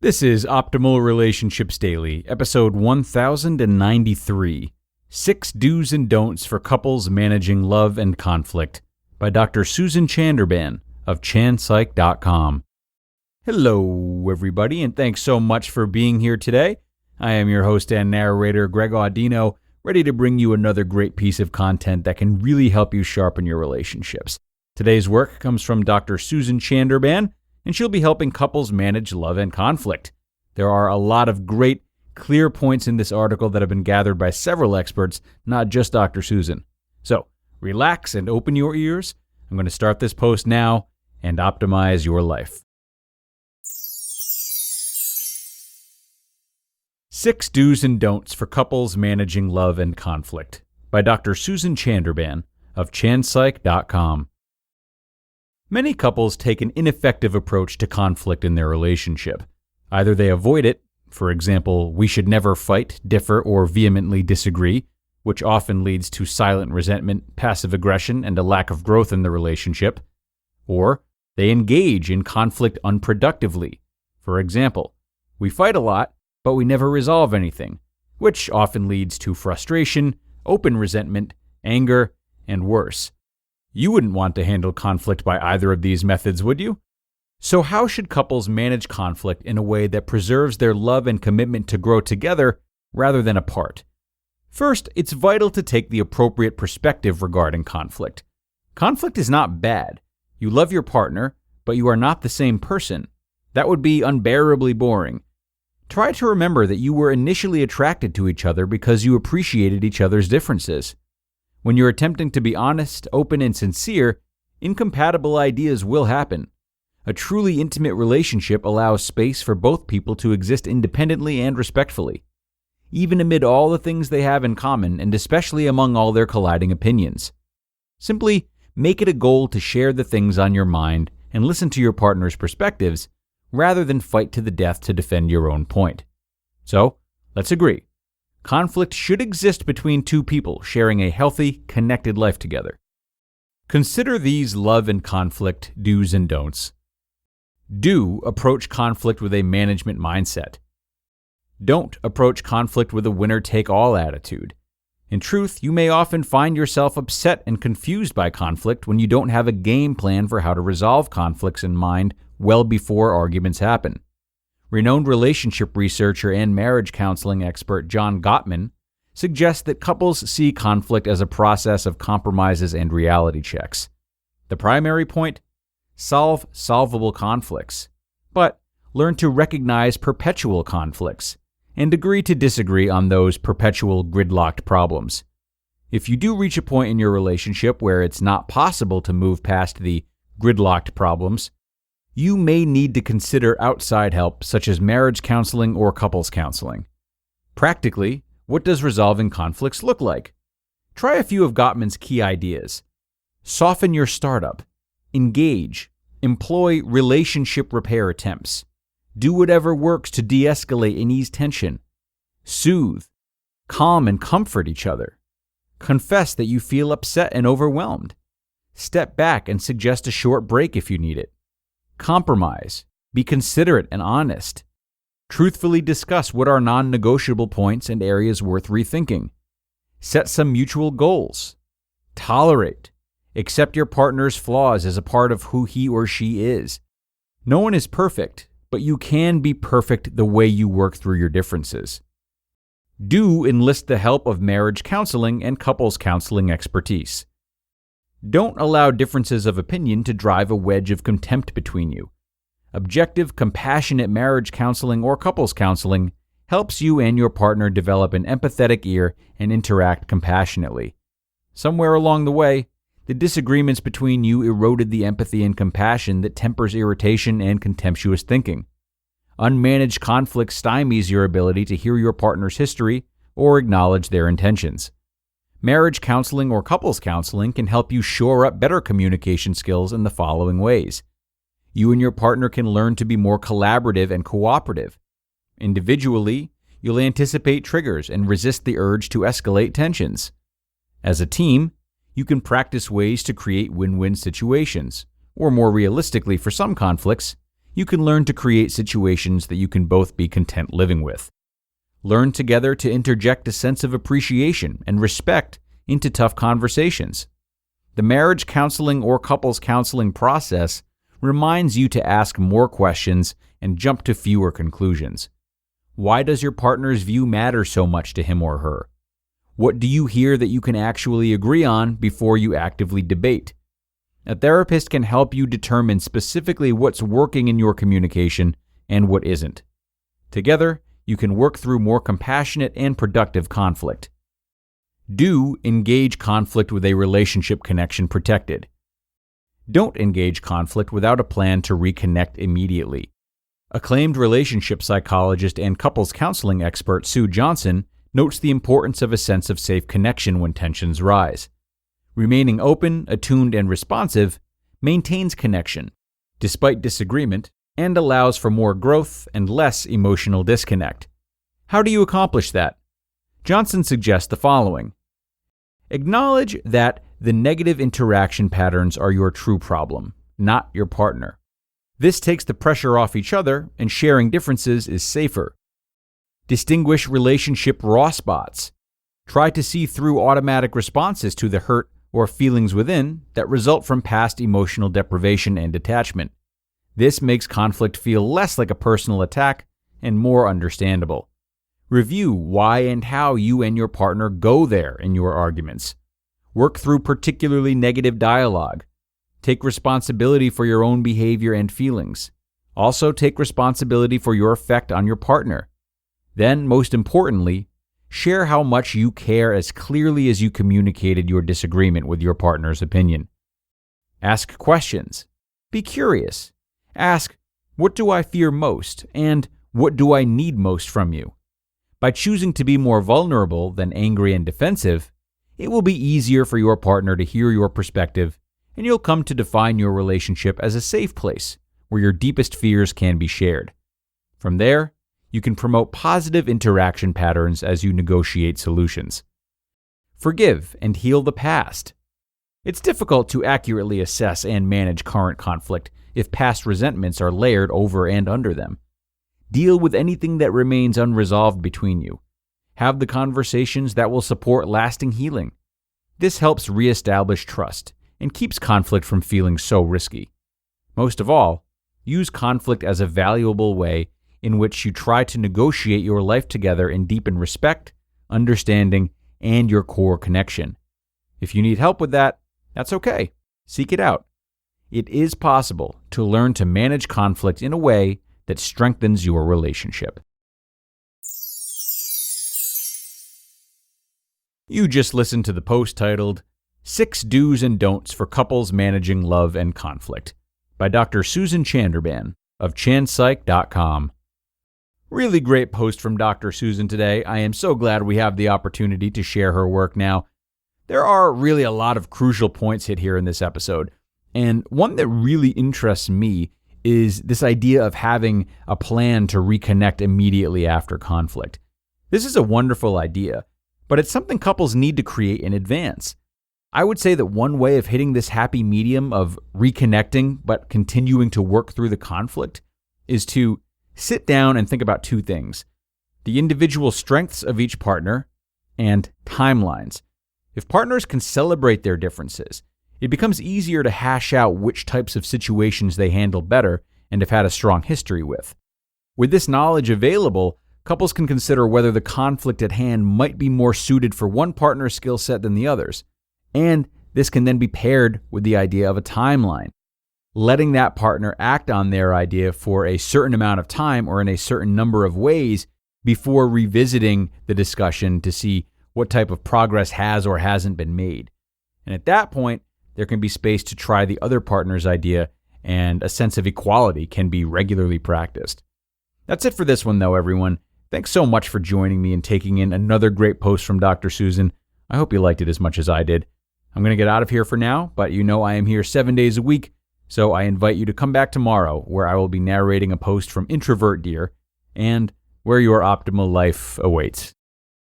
This is Optimal Relationships Daily, episode 1093, 6 Do's and Don'ts for Couples Managing Love and Conflict, by Dr. Susan Chanderbhan of ChandPsych.com. Hello, everybody, and thanks so much for being here today. I am your host and narrator, Greg Audino, ready to bring you another great piece of content that can really help you sharpen your relationships. Today's work comes from Dr. Susan Chanderbhan, and she'll be helping couples manage love and conflict. There are a lot of great, clear points in this article that have been gathered by several experts, not just Dr. Susan. So, relax and open your ears. I'm going to start this post now and optimize your life. 6 Do's and Don'ts for Couples Managing Love and Conflict, by Dr. Susan Chanderbhan of ChandPsych.com. Many couples take an ineffective approach to conflict in their relationship. Either they avoid it, for example, we should never fight, differ, or vehemently disagree, which often leads to silent resentment, passive aggression, and a lack of growth in the relationship, or they engage in conflict unproductively. For example, we fight a lot, but we never resolve anything, which often leads to frustration, open resentment, anger, and worse. You wouldn't want to handle conflict by either of these methods, would you? So how should couples manage conflict in a way that preserves their love and commitment to grow together rather than apart? First, it's vital to take the appropriate perspective regarding conflict. Conflict is not bad. You love your partner, but you are not the same person. That would be unbearably boring. Try to remember that you were initially attracted to each other because you appreciated each other's differences. When you're attempting to be honest, open, and sincere, incompatible ideas will happen. A truly intimate relationship allows space for both people to exist independently and respectfully, even amid all the things they have in common and especially among all their colliding opinions. Simply make it a goal to share the things on your mind and listen to your partner's perspectives, rather than fight to the death to defend your own point. So, let's agree. Conflict should exist between two people sharing a healthy, connected life together. Consider these love and conflict do's and don'ts. Do approach conflict with a management mindset. Don't approach conflict with a winner-take-all attitude. In truth, you may often find yourself upset and confused by conflict when you don't have a game plan for how to resolve conflicts in mind well before arguments happen. Renowned relationship researcher and marriage counseling expert John Gottman suggests that couples see conflict as a process of compromises and reality checks. The primary point? Solve solvable conflicts, but learn to recognize perpetual conflicts and agree to disagree on those perpetual gridlocked problems. If you do reach a point in your relationship where it's not possible to move past the gridlocked problems, you may need to consider outside help such as marriage counseling or couples counseling. Practically, what does resolving conflicts look like? Try a few of Gottman's key ideas. Soften your startup. Engage. Employ relationship repair attempts. Do whatever works to de-escalate and ease tension. Soothe. Calm and comfort each other. Confess that you feel upset and overwhelmed. Step back and suggest a short break if you need it. Compromise. Be considerate and honest. Truthfully discuss what are non-negotiable points and areas worth rethinking. Set some mutual goals. Tolerate. Accept your partner's flaws as a part of who he or she is. No one is perfect, but you can be perfect the way you work through your differences. Do enlist the help of marriage counseling and couples counseling expertise. Don't allow differences of opinion to drive a wedge of contempt between you. Objective, compassionate marriage counseling or couples counseling helps you and your partner develop an empathetic ear and interact compassionately. Somewhere along the way, the disagreements between you eroded the empathy and compassion that tempers irritation and contemptuous thinking. Unmanaged conflict stymies your ability to hear your partner's history or acknowledge their intentions. Marriage counseling or couples counseling can help you shore up better communication skills in the following ways. You and your partner can learn to be more collaborative and cooperative. Individually, you'll anticipate triggers and resist the urge to escalate tensions. As a team, you can practice ways to create win-win situations, or more realistically for some conflicts, you can learn to create situations that you can both be content living with. Learn together to interject a sense of appreciation and respect into tough conversations. The marriage counseling or couples counseling process reminds you to ask more questions and jump to fewer conclusions. Why does your partner's view matter so much to him or her? What do you hear that you can actually agree on before you actively debate? A therapist can help you determine specifically what's working in your communication and what isn't. Together, you can work through more compassionate and productive conflict. Do engage conflict with a relationship connection protected. Don't engage conflict without a plan to reconnect immediately. Acclaimed relationship psychologist and couples counseling expert Sue Johnson notes the importance of a sense of safe connection when tensions rise. Remaining open, attuned, and responsive maintains connection, despite disagreement, and allows for more growth and less emotional disconnect. How do you accomplish that? Johnson suggests the following. Acknowledge that the negative interaction patterns are your true problem, not your partner. This takes the pressure off each other, and sharing differences is safer. Distinguish relationship raw spots. Try to see through automatic responses to the hurt or feelings within that result from past emotional deprivation and detachment. This makes conflict feel less like a personal attack and more understandable. Review why and how you and your partner go there in your arguments. Work through particularly negative dialogue. Take responsibility for your own behavior and feelings. Also take responsibility for your effect on your partner. Then, most importantly, share how much you care as clearly as you communicated your disagreement with your partner's opinion. Ask questions. Be curious. Ask, what do I fear most, and what do I need most from you? By choosing to be more vulnerable than angry and defensive, it will be easier for your partner to hear your perspective, and you'll come to define your relationship as a safe place where your deepest fears can be shared. From there, you can promote positive interaction patterns as you negotiate solutions. Forgive and heal the past. It's difficult to accurately assess and manage current conflict if past resentments are layered over and under them. Deal with anything that remains unresolved between you. Have the conversations that will support lasting healing. This helps reestablish trust and keeps conflict from feeling so risky. Most of all, use conflict as a valuable way in which you try to negotiate your life together and deepen respect, understanding, and your core connection. If you need help with that, that's okay. Seek it out. It is possible to learn to manage conflict in a way that strengthens your relationship. You just listened to the post titled 6 Do's and Don'ts for Couples Managing Love and Conflict by Dr. Susan Chanderbhan of ChandPsych.com. Really great post from Dr. Susan today. I am so glad we have the opportunity to share her work now. There are really a lot of crucial points hit here in this episode, and one that really interests me is this idea of having a plan to reconnect immediately after conflict. This is a wonderful idea, but it's something couples need to create in advance. I would say that one way of hitting this happy medium of reconnecting but continuing to work through the conflict is to sit down and think about 2 things: the individual strengths of each partner and timelines. If partners can celebrate their differences, it becomes easier to hash out which types of situations they handle better and have had a strong history with. With this knowledge available, couples can consider whether the conflict at hand might be more suited for one partner's skill set than the other's. And this can then be paired with the idea of a timeline. Letting that partner act on their idea for a certain amount of time or in a certain number of ways before revisiting the discussion to see what type of progress has or hasn't been made. And at that point, there can be space to try the other partner's idea, and a sense of equality can be regularly practiced. That's it for this one, though, everyone. Thanks so much for joining me and taking in another great post from Dr. Susan. I hope you liked it as much as I did. I'm going to get out of here for now, but you know I am here 7 days a week, so I invite you to come back tomorrow, where I will be narrating a post from Introvert Dear and where your optimal life awaits.